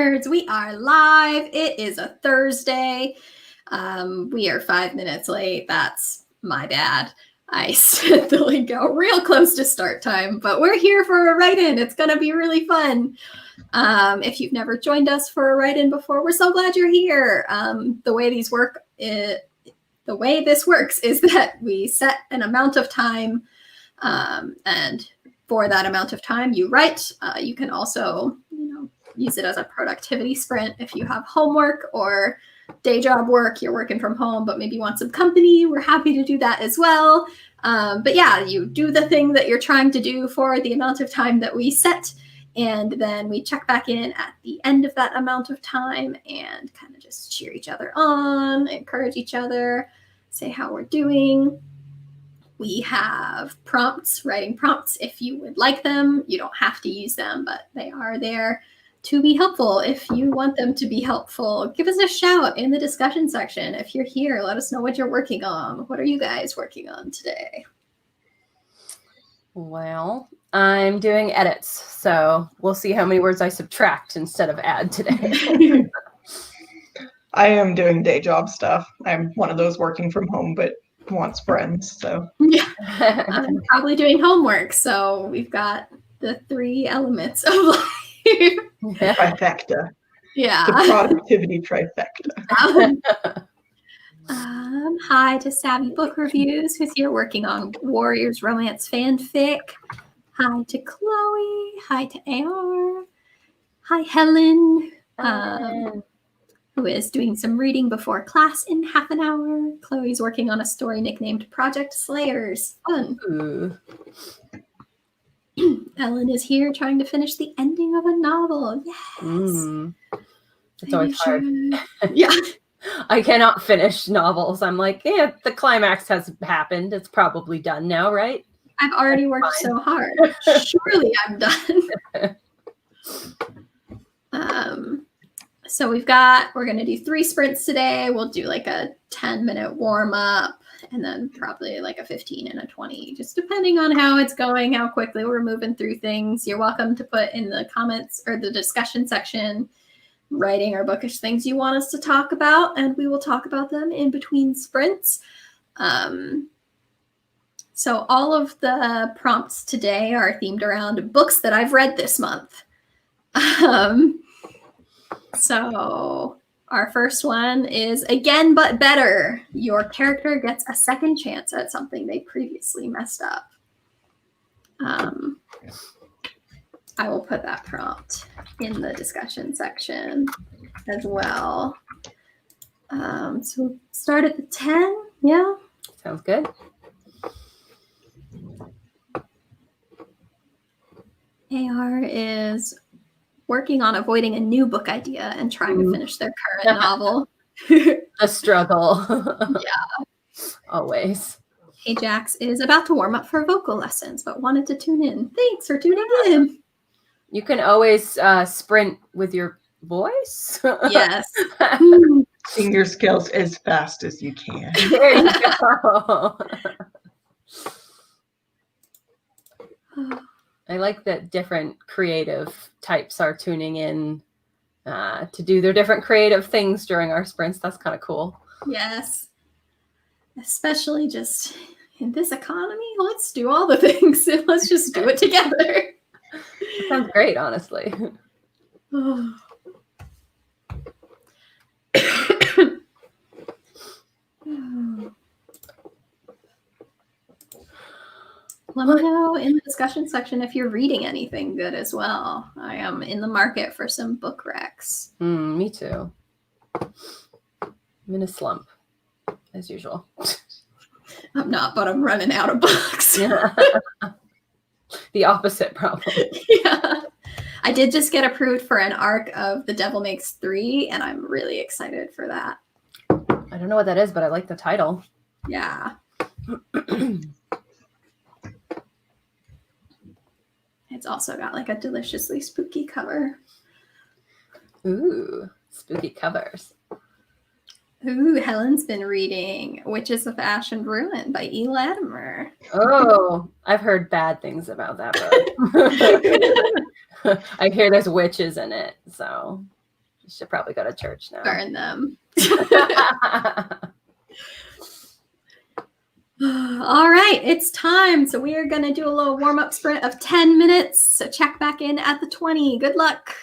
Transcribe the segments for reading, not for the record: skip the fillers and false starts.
nerds. We are live. It is a Thursday. We are 5 minutes late. That's my bad. I set the link out real close to start time, but we're here for a write-in. It's going to be really fun. If you've never joined us for a write-in before, we're so glad you're here. The way this works is that we set an amount of time, and for that amount of time you write. You can also, use it as a productivity sprint if you have homework or day job work, you're working from home, but maybe you want some company. We're happy to do that as well. But yeah, you do the thing that you're trying to do for the amount of time that we set. And then we check back in at the end of that amount of time and kind of just cheer each other on, encourage each other, say how we're doing. We have prompts, writing prompts if you would like them. You don't have to use them, but they are there to be helpful. If you want them to be helpful, give us a shout in the discussion section. If you're here, let us know what you're working on. What are you guys working on today? Well, I'm doing edits, so we'll see how many words I subtract instead of add today. I am doing day job stuff. I'm one of those working from home, but wants friends, so. Yeah. I'm probably doing homework, so we've got the 3 elements of life. Trifecta. Yeah. The productivity trifecta. Hi to Savvy Book Reviews, who's here working on Warriors Romance fanfic. Hi to Chloe. Hi to AR. Hi, Helen, who is doing some reading before class in half an hour. Chloe's working on a story nicknamed Project Slayers. Fun. Ooh. Ellen is here trying to finish the ending of a novel. Yes. It's always hard. Yeah. I cannot finish novels. I'm like, yeah, the climax has happened. It's probably done now, right? I've already worked so hard. Surely I'm done. So we're going to do 3 sprints today. We'll do like a 10-minute warm up and then probably like a 15 and a 20, just depending on how it's going, how quickly we're moving through things. You're welcome to put in the comments or the discussion section, writing or bookish things you want us to talk about, and we will talk about them in between sprints. So all of the prompts today are themed around books that I've read this month. So our first one is Again But Better. Your character gets a second chance at something they previously messed up. I will put that prompt in the discussion section as well. So start at the 10. Yeah. Sounds good. AR is working on avoiding a new book idea and trying to finish their current novel. A struggle. Yeah. Always. Ajax is about to warm up for vocal lessons, but wanted to tune in. Thanks for tuning in. You can always sprint with your voice. Yes. Sing your skills as fast as you can. There you go. I like that different creative types are tuning in to do their different creative things during our sprints. That's kind of cool. Yes. Especially just in this economy, let's do all the things. Let's just do it together. That sounds great, honestly. Let me know in the discussion section if you're reading anything good as well. I am in the market for some book recs. Me too. I'm in a slump, as usual. I'm not, but I'm running out of books. Yeah. The opposite problem. Yeah. I did just get approved for an arc of The Devil Makes 3, and I'm really excited for that. I don't know what that is, but I like the title. Yeah. It's also got like a deliciously spooky cover. Ooh, spooky covers. Ooh, Helen's been reading Witches of Ash and Ruin by E. Latimer. Oh, I've heard bad things about that book. I hear there's witches in it, so. Should probably go to church now. Burn them. All right, it's time. So we are going to do a little warm-up sprint of 10 minutes. So check back in at the 20. Good luck.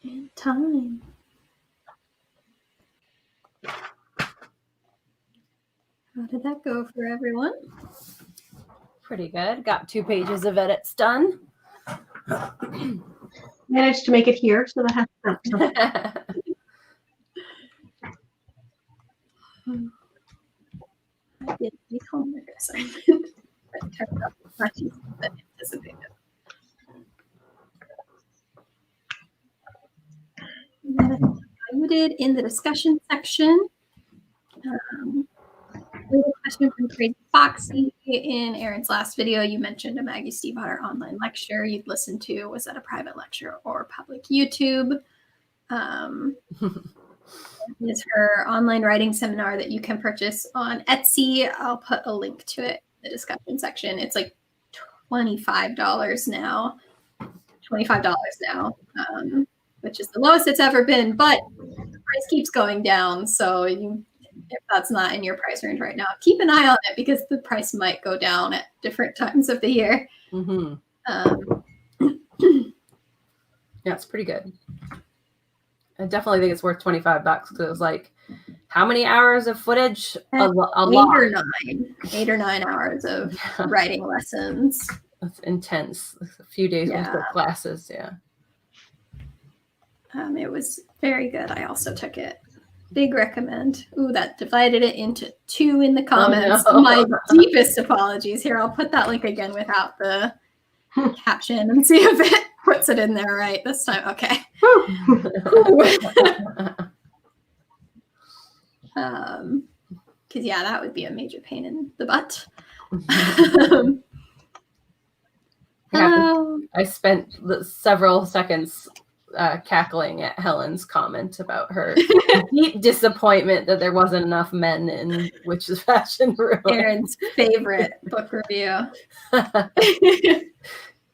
in time. How did that go for everyone? Pretty good. Got 2 pages of edits done. Managed to make it here, so that has to I did the homework assignment. That turned out much easier than anticipated. Included in the discussion section. We have a question from Crazy Foxy. In Erin's last video, you mentioned a Maggie Stiefvater online lecture you'd listened to. Was that a private lecture or public YouTube? Is her online writing seminar that you can purchase on Etsy. I'll put a link to it in the discussion section. It's like $25 now. Which is the lowest it's ever been, but the price keeps going down. So if that's not in your price range right now, keep an eye on it because the price might go down at different times of the year. Mm-hmm. Yeah, it's pretty good. I definitely think it's worth $25 because it was like, how many hours of footage? A lot. 8 or 9 hours of writing lessons. That's intense. A few days worth of classes. Yeah. It was very good. I also took it. Big recommend. Ooh, that divided it into 2 in the comments. Oh, no. My deepest apologies. Here, I'll put that link again without the caption and see if it puts it in there right this time. Okay. Because that would be a major pain in the butt. I spent several seconds cackling at Helen's comment about her deep disappointment that there wasn't enough men in Witch's Fashion Room. Erin's favorite book review.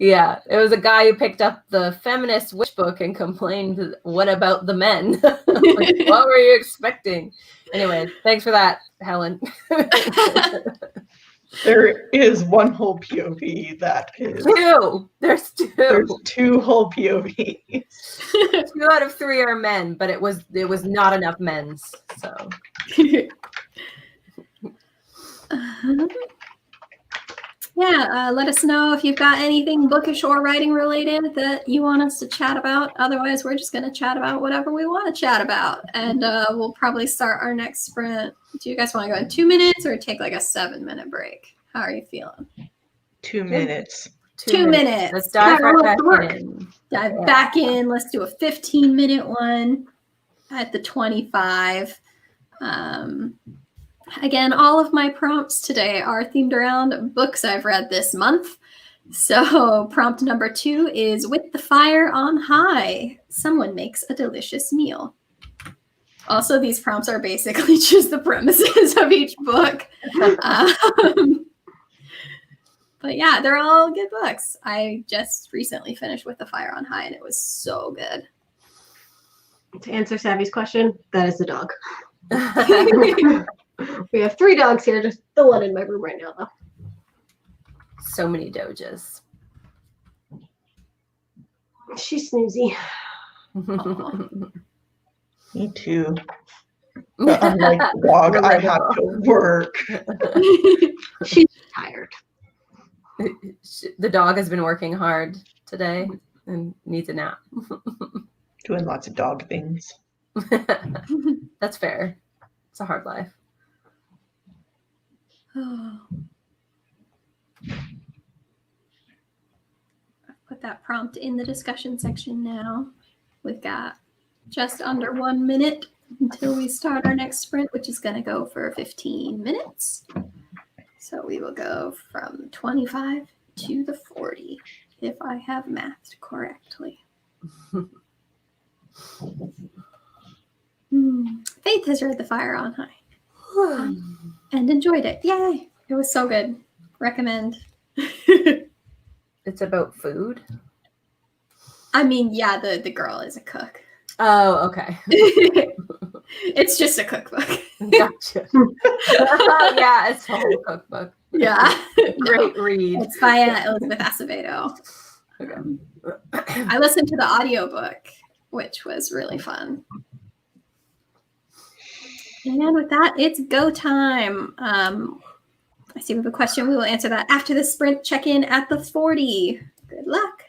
Yeah, it was a guy who picked up the feminist witch book and complained, what about the men? Like, what were you expecting? Anyway, thanks for that, Helen. There is one whole POV that is 2. There's 2. There's 2 whole POVs. 2 out of 3 are men, but it was not enough men's. So let us know if you've got anything bookish or writing related that you want us to chat about. Otherwise, we're just going to chat about whatever we want to chat about. And we'll probably start our next sprint. Do you guys want to go in 2 minutes or take like a 7-minute break? How are you feeling? 2 minutes. 2 minutes. Let's dive right back in. Dive back in. Let's do a 15-minute one at the 25. Again, all of my prompts today are themed around books I've read this month. So prompt number 2 is with the fire on high, someone makes a delicious meal. Also, these prompts are basically just the premises of each book. But yeah, they're all good books. I just recently finished With the Fire on High and it was so good. To answer Savvy's question, that is the dog. We have 3 dogs here, just the one in my room right now, though. So many Dojas. She's snoozy. Me too. But unlike the dog, I have to work. She's tired. The dog has been working hard today and needs a nap. Doing lots of dog things. That's fair. It's a hard life. I'll put that prompt in the discussion section now. We've got just under 1 minute until we start our next sprint, which is going to go for 15 minutes. So we will go from 25 to the 40, if I have mathed correctly. Faith has read The Fire on High and enjoyed it. Yay! It was so good. Recommend. It's about food? I mean, yeah, the girl is a cook. Oh, okay. It's just a cookbook. Gotcha. Yeah, it's a whole cookbook. Yeah. Great read. It's by Elizabeth Acevedo. Okay. I listened to the audiobook which was really fun. And with that, it's go time. I see we have a question. We will answer that after the sprint check-in at the 40. Good luck.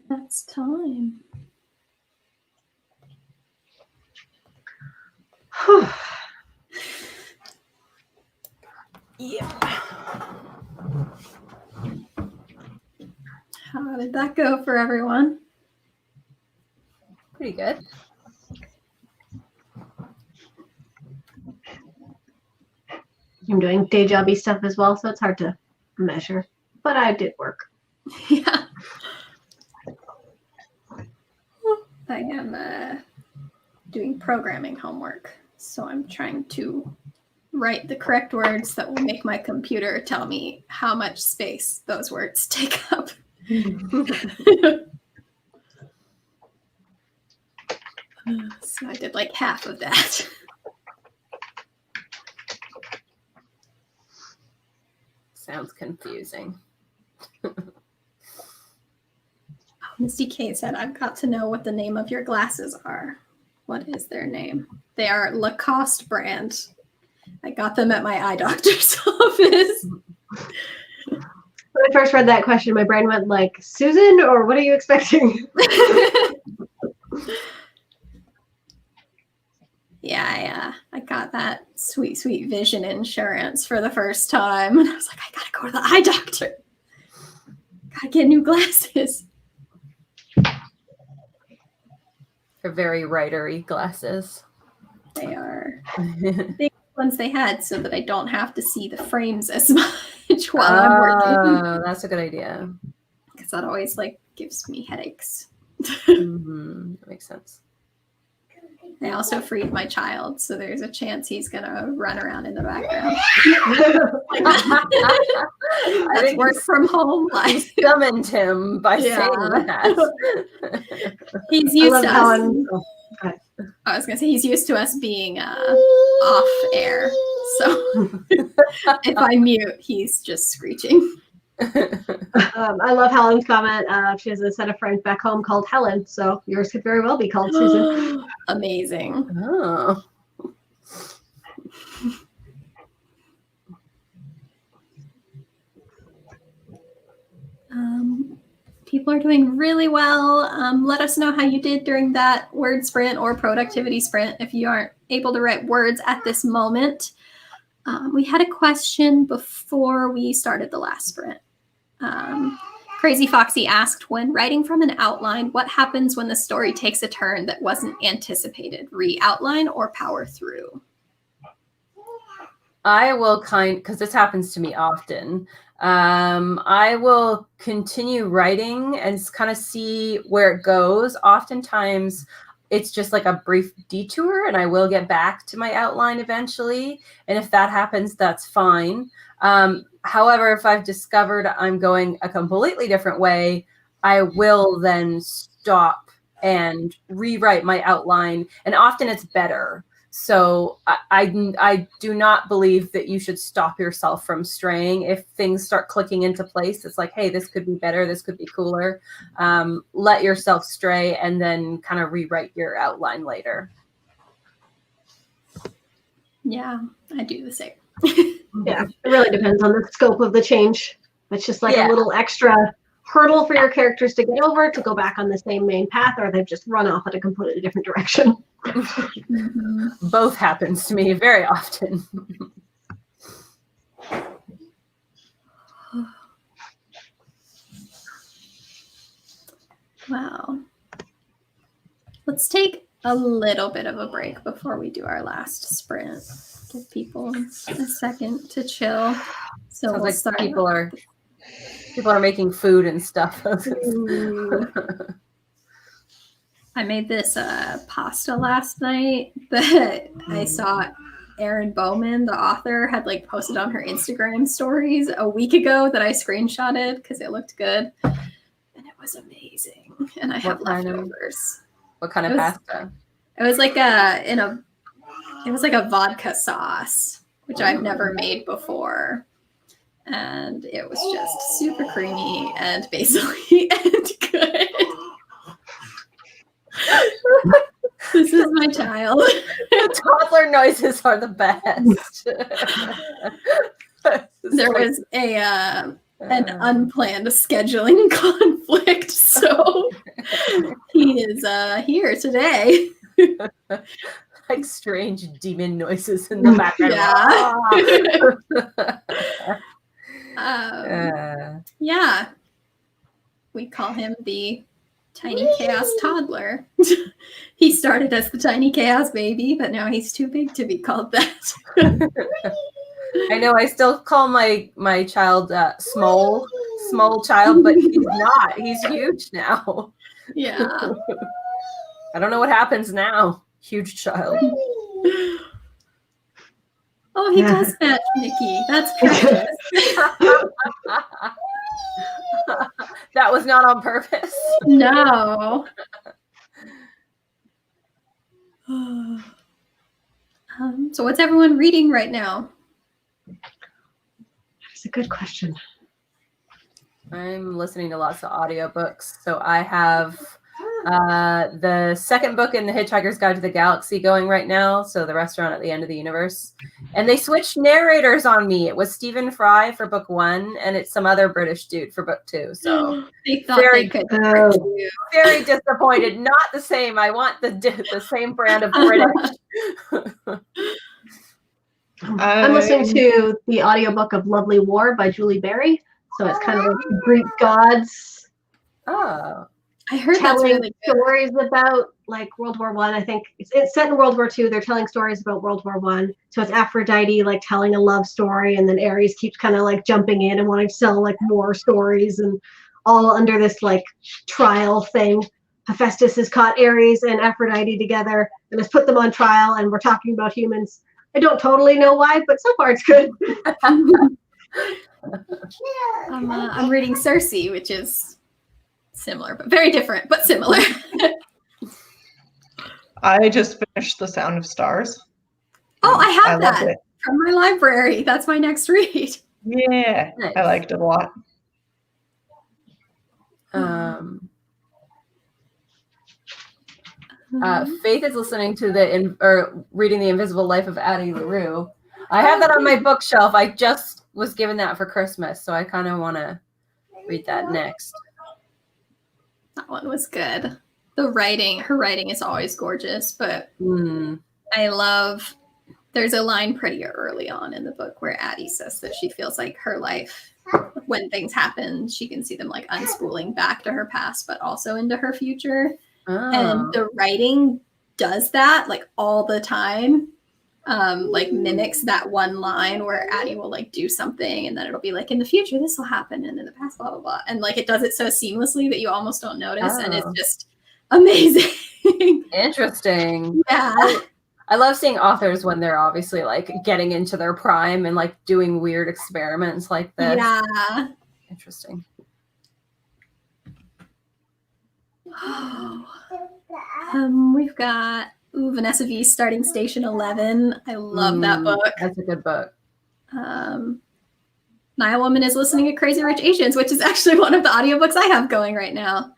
That's time. Yeah. How did that go for everyone? Pretty good. I'm doing day jobby stuff as well, so it's hard to measure. But I did work. Yeah. I am doing programming homework, so I'm trying to write the correct words that will make my computer tell me how much space those words take up. So I did like half of that. Sounds confusing. Misty K said, I've got to know what the name of your glasses are. What is their name? They are Lacoste brand. I got them at my eye doctor's office. When I first read that question, my brain went like, Susan, or what are you expecting? Yeah, I got that sweet, sweet vision insurance for the first time. And I was like, I gotta go to the eye doctor. Gotta get new glasses. They're very writery glasses. They are big ones they had so that I don't have to see the frames as much while I'm working. That's a good idea. Because that always like gives me headaches. That makes sense. I also freed my child, so there's a chance he's gonna run around in the background. That's work from home life. You summoned him by saying that. He's used to us. I was gonna say he's used to us being off air, so if I mute, he's just screeching. I love Helen's comment. She has a set of friends back home called Helen, so yours could very well be called Susan. Amazing. Oh. People are doing really well. Let us know how you did during that word sprint or productivity sprint if you aren't able to write words at this moment. We had a question before we started the last sprint. Crazy Foxy asked, when writing from an outline, what happens when the story takes a turn that wasn't anticipated? Re-outline or power through? I will because this happens to me often. I will continue writing and kind of see where it goes. Oftentimes it's just like a brief detour and I will get back to my outline eventually. And if that happens, that's fine. However, if I've discovered I'm going a completely different way, I will then stop and rewrite my outline. And often it's better. So I do not believe that you should stop yourself from straying. If things start clicking into place, it's like, hey, this could be better. This could be cooler. Let yourself stray and then kind of rewrite your outline later. Yeah, I do the same. Yeah, it really depends on the scope of the change. It's just like a little extra hurdle for your characters to get over to go back on the same main path, or they've just run off in a completely different direction. Both happens to me very often. Wow. Let's take a little bit of a break before we do our last sprint. Give people a second to chill. So Sounds we'll like start. people are making food and stuff. I made this pasta last night that I saw Erin Bowman, the author, had like posted on her Instagram stories a week ago that I screenshotted because it looked good. And it was amazing. And I have leftovers. What kind of pasta? It was like a vodka sauce, which I've never made before. And it was just super creamy and basil-y and good. This is my child. Toddler noises are the best. There was an unplanned scheduling conflict conflict, so he is here today. Like strange demon noises in the background. Yeah. We call him the Tiny Chaos Toddler. He started as the Tiny Chaos Baby, but now he's too big to be called that. I know I still call my child small child, but he's not. He's huge now. Yeah. I don't know what happens now. Huge child. Oh, he does match Mickey. That's precious. That was not on purpose. No. So what's everyone reading right now? That's a good question. I'm listening to lots of audiobooks. So I have the second book in the Hitchhiker's Guide to the Galaxy going right now. So the Restaurant at the End of the Universe. And they switched narrators on me. It was Stephen Fry for book 1, and it's some other British dude for book 2. So they thought they could. Very disappointed. Not the same. I want the same brand of British. I'm listening to the audiobook of Lovely War by Julie Berry. So it's kind of like Greek gods. Oh. I heard that's telling really good. stories about like World War One. I think it's set in World War II. They're telling stories about World War One. So it's Aphrodite like telling a love story, and then Ares keeps kind of like jumping in and wanting to sell like more stories, and all under this like trial thing. Hephaestus has caught Ares and Aphrodite together and has put them on trial, and we're talking about humans. I don't totally know why, but so far it's good. I'm reading Circe, which is similar, but very different, but similar. I just finished The Sound of Stars. Oh, I have loved that it. from my library. That's my next read. Yeah, Nice. I liked it a lot. Faith is listening to reading The Invisible Life of Addie LaRue. I have that on my bookshelf. I just was given that for Christmas, so I kind of want to read that next. That one was good. Her writing is always gorgeous, but I love, there's a line pretty early on in the book where Addie says that she feels like her life, when things happen, she can see them like unspooling back to her past, but also into her future. Oh. And the writing does that like all the time. Like mimics that one line where Addie will like do something and then it'll be like in the future this will happen and in the past blah blah blah, and like it does it so seamlessly that you almost don't notice, and it's just amazing. Interesting. Yeah. I love seeing authors when they're obviously like getting into their prime and like doing weird experiments like this. Yeah. Interesting. We've got Vanessa V starting Station 11. I love that book. That's a good book. Nile Woman is listening to Crazy Rich Asians, which is actually one of the audiobooks I have going right now.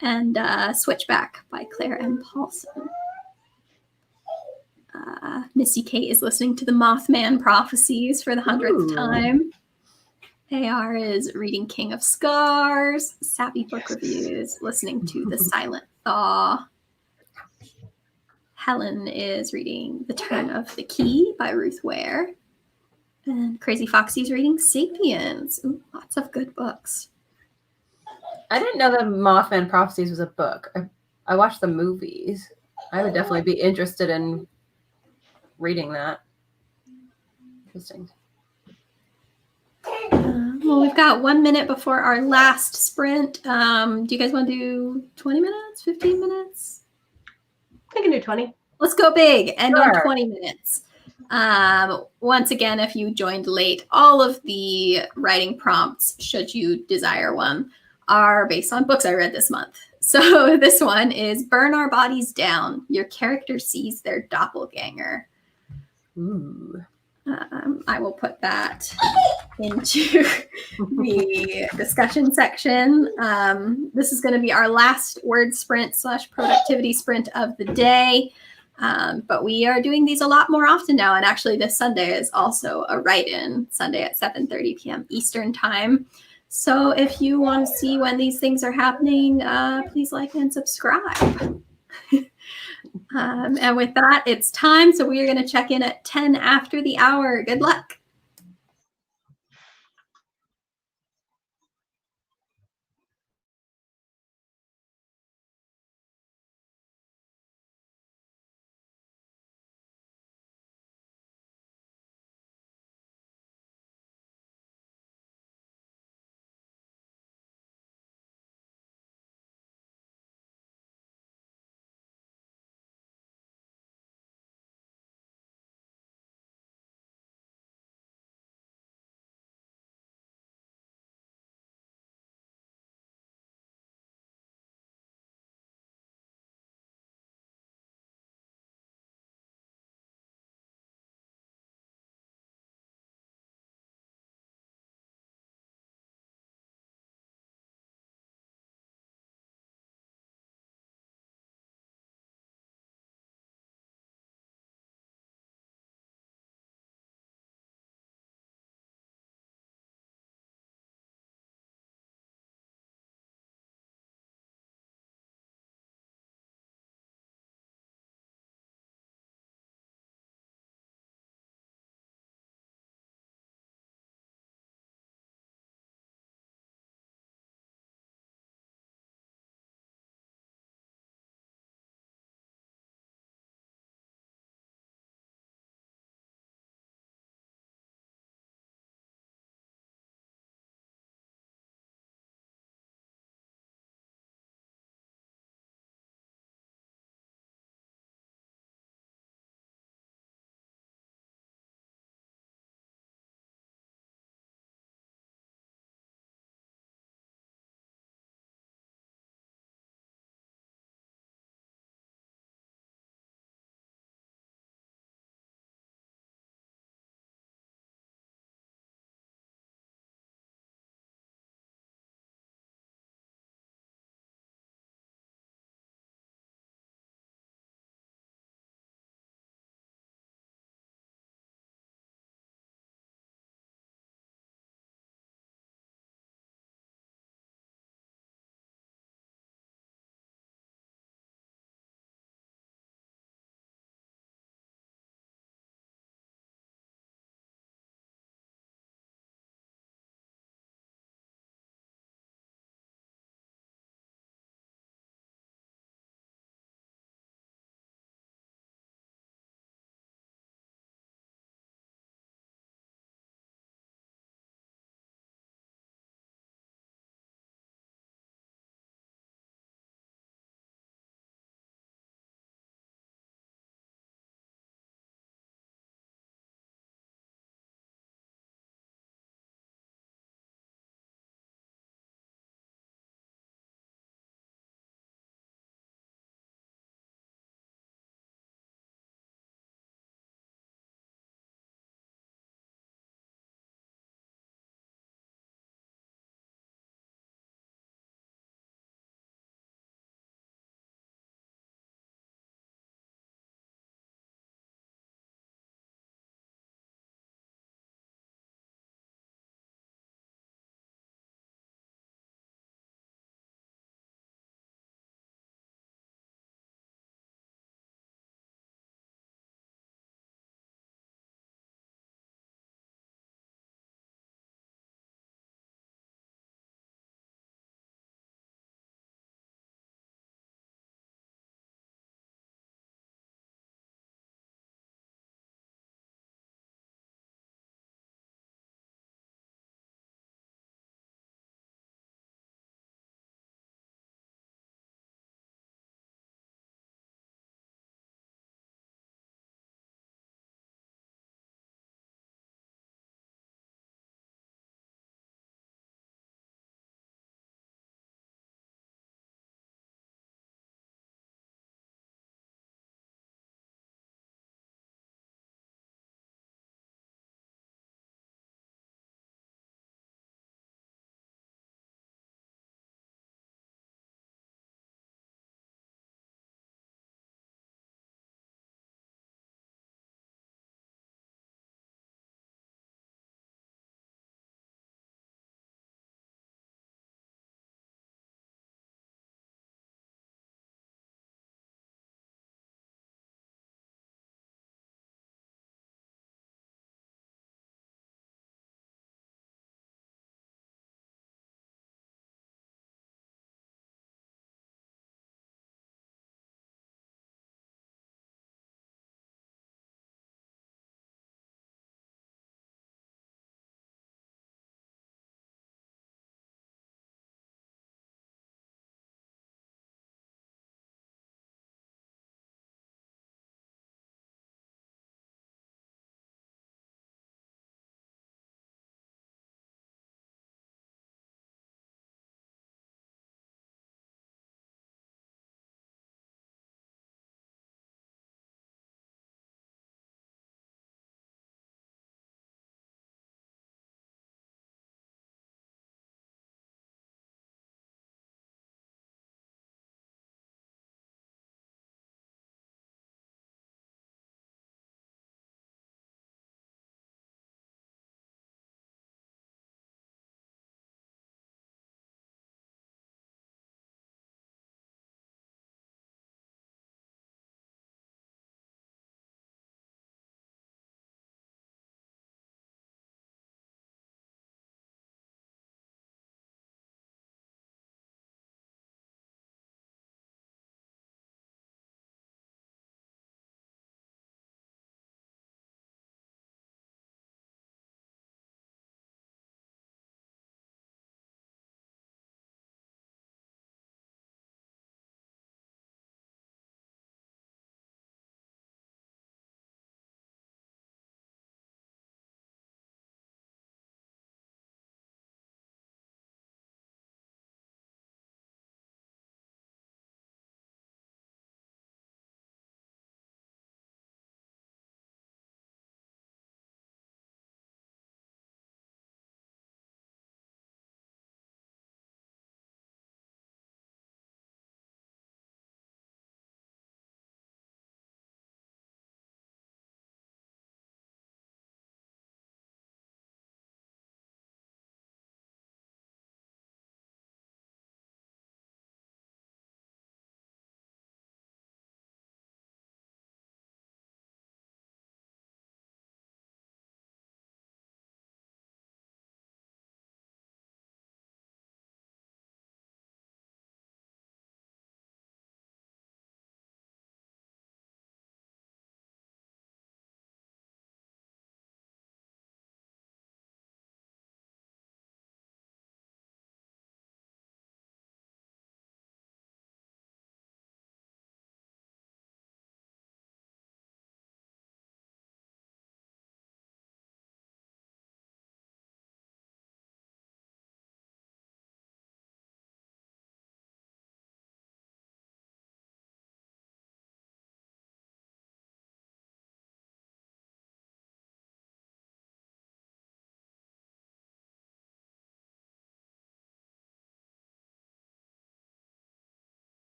And Switchback by Claire M. Paulson. Missy Kate is listening to the Mothman Prophecies for the 100th time. AR is reading King of Scars. Savvy Book Reviews, listening to The Silent Thaw. Helen is reading The Turn of the Key by Ruth Ware. And Crazy Foxy's reading Sapiens. Ooh, lots of good books. I didn't know that Mothman Prophecies was a book. I watched the movies. I would definitely be interested in reading that. Interesting. Well, we've got 1 minute before our last sprint. Do you guys want to do 20 minutes, 15 minutes? I can do 20. Let's go big. End Sure. on 20 minutes. Once again, if you joined late, all of the writing prompts, should you desire one, are based on books I read this month. So this one is Burn Our Bodies Down. Your character sees their doppelganger. Ooh. I will put that into the discussion section. This is going to be our last word sprint / productivity sprint of the day. But we are doing these a lot more often now. And actually this Sunday is also a write-in Sunday at 7:30 p.m. Eastern time. So if you want to see when these things are happening, please like and subscribe. And with that, it's time. So we are going to check in at 10 after the hour. Good luck.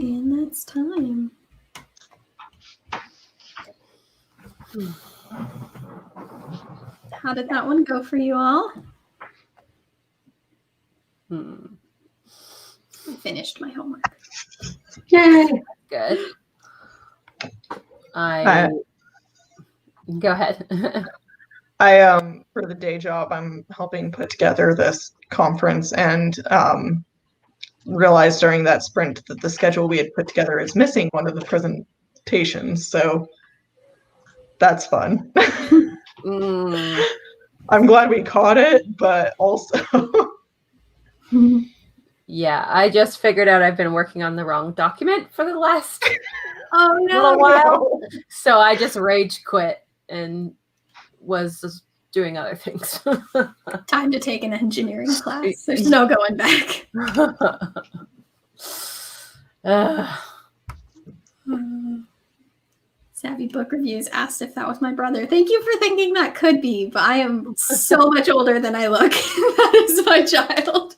And that's time. How did that one go for you all? I finished my homework. Yay! Good. Go ahead. I for the day job, I'm helping put together this conference, and realized during that sprint that the schedule we had put together is missing one of the presentations. So that's fun. I'm glad we caught it, but also yeah, I just figured out I've been working on the wrong document for the last little while. So I just rage quit and was just doing other things. Time to take an engineering class. There's no going back. Savvy Book Reviews asked if that was my brother. Thank you for thinking that could be, but I am so much older than I look. That is my child.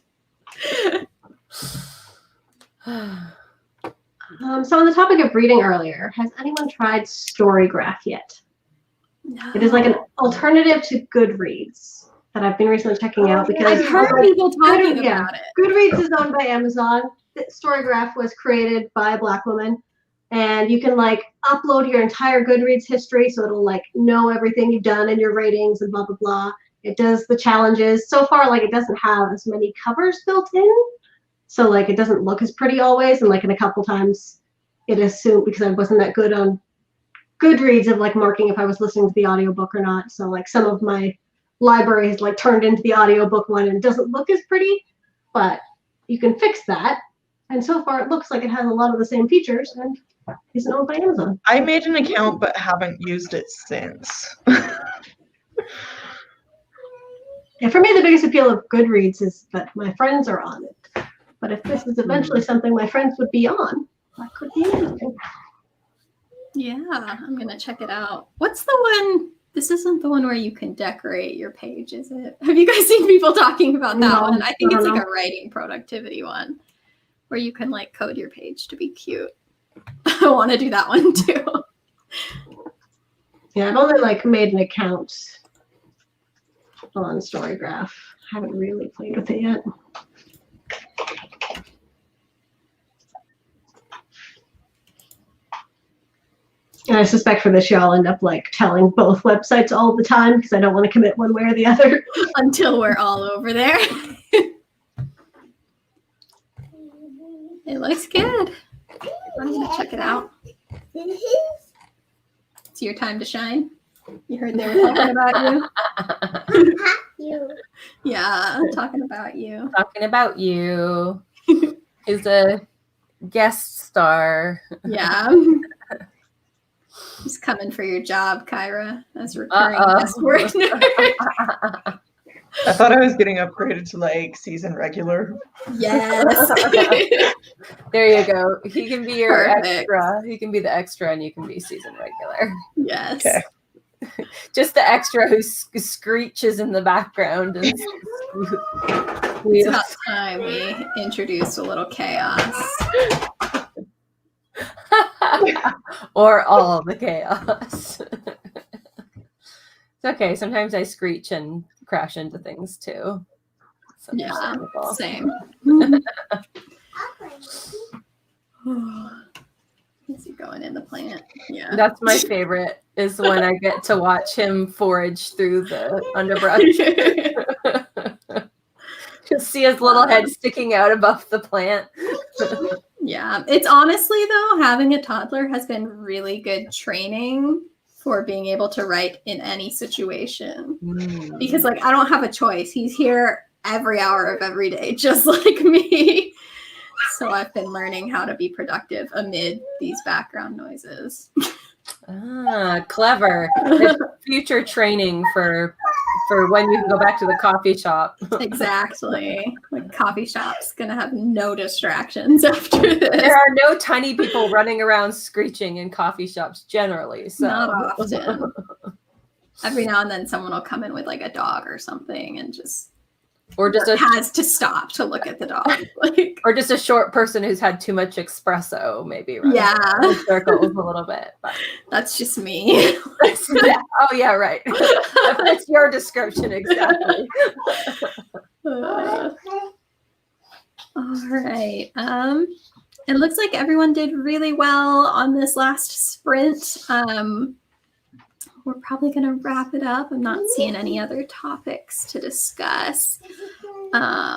So on the topic of reading earlier, has anyone tried Storygraph yet? No. It is like an alternative to Goodreads that I've been recently checking out because I've heard people talking about it. Goodreads is owned by Amazon. Storygraph was created by a Black woman, and you can like upload your entire Goodreads history, so it'll like know everything you've done and your ratings and blah blah blah. It does the challenges. So far, like it doesn't have as many covers built in, so like it doesn't look as pretty always. And like in a couple times, it assumed, because I wasn't that good on Goodreads of like marking if I was listening to the audiobook or not. So like some of my library has like turned into the audiobook one and doesn't look as pretty, but you can fix that. And so far it looks like it has a lot of the same features and isn't owned by Amazon. I made an account but haven't used it since. Yeah, for me the biggest appeal of Goodreads is that my friends are on it. But if this is eventually something my friends would be on, that could be interesting. Yeah, I'm gonna check it out. What's the one? This isn't the one where you can decorate your page, is it? Have you guys seen people talking about that one? I think it's like a writing productivity one where you can like code your page to be cute. I want to do that one too. Yeah, I've only like made an account on Storygraph. I haven't really played with it yet. And I suspect for this year I'll end up like telling both websites all the time because I don't want to commit one way or the other. Until we're all over there. It looks good. I'm gonna check it out. It's your time to shine. You heard they were talking about you. Yeah, talking about you. Talking about you is a guest star. Yeah. He's coming for your job, Kyra, as recurring guest work. I thought I was getting upgraded to like season regular. Yes. There you go. He can be your Perfect. extra. He can be the extra and you can be season regular. Yes. Okay. Just the extra who screeches in the background. And It's about time we introduce a little chaos. Or all the chaos. It's okay. Sometimes I screech and crash into things too. Yeah, same. Is he going in the plant? Yeah. That's my favorite, is when I get to watch him forage through the underbrush. Just see his little head sticking out above the plant. Yeah, it's honestly though, having a toddler has been really good training for being able to write in any situation. Because like I don't have a choice. He's here every hour of every day, just like me. So I've been learning how to be productive amid these background noises. Clever. It's future training for when you can go back to the coffee shop. Exactly. Like coffee shop's gonna have no distractions after this. There are no tiny people running around screeching in coffee shops generally. So not often. Every now and then someone will come in with like a dog or something and just Or just has to stop to look at the dog. Like, or just a short person who's had too much espresso, maybe. Yeah. In circles a little bit. But. That's just me. Oh yeah, right. That's your description exactly. All right. It looks like everyone did really well on this last sprint. We're probably going to wrap it up. I'm not seeing any other topics to discuss. Yeah,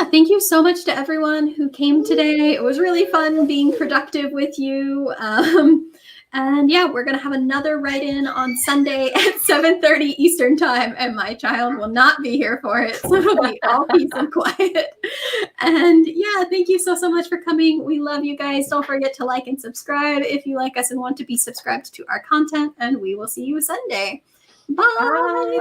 thank you so much to everyone who came today. It was really fun being productive with you. And yeah, we're going to have another write-in on Sunday at 7:30 Eastern time, and my child will not be here for it, so it'll be all peace and quiet. And yeah, thank you so much for coming. We love you guys. Don't forget to like and subscribe if you like us and want to be subscribed to our content, and we will see you Sunday. Bye. Bye.